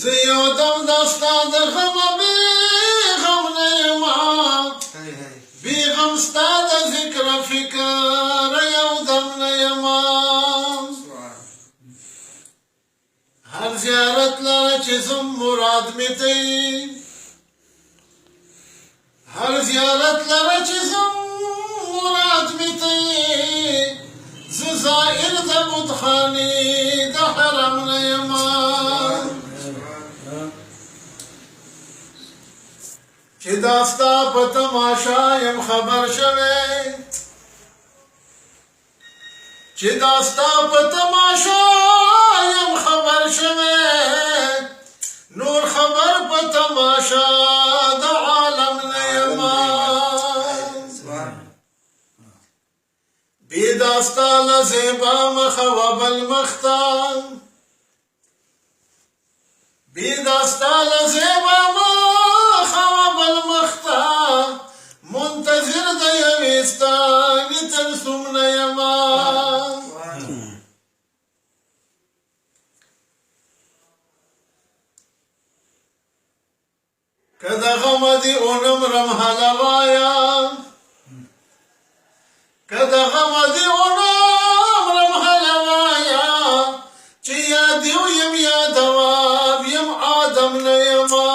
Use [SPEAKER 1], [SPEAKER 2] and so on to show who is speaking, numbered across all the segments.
[SPEAKER 1] زيودم دستا دخم بيغم نيما بيغم ستاد ذكر فكر يودم نيما هر زيارت لارا چزم مراد متي هر زيارت لارا چزم مراد متي زائر دا بدخاني دا حرم نيما چې داستا په تماشا یم خبر شوه چې داستا په تماشا یم خبر شوه نور خبر په تماشا د عالم نه یم بی داستا لزیبا مخوب المختار بی داستا لزیبا منتظر د یوستانی ترسم نیما کدا غمدی اونم رمحلوایا کدا غمدی اونم رمحلوایا چی یادیو یم یادواب یم آدم نیما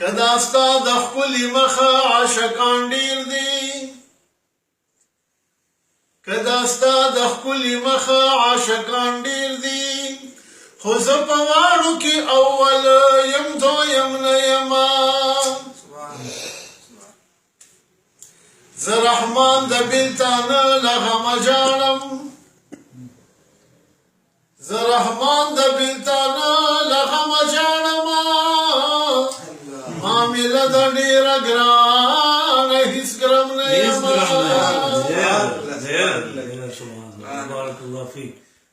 [SPEAKER 1] کدا ستا د خپلې مخه عاشقان ډېر دي کدا ستا د خپلې مخه عاشقان ډېر دي خو زه په واړو کې اول یم دویم نه یمه زه رحمان د بېلتانه له غمه ژاړم زه رحمان د بېلتانه له غمه ژاړم معامله د ډېره ګرانه هېڅ ګرم نه یم
[SPEAKER 2] بارك الله فيك.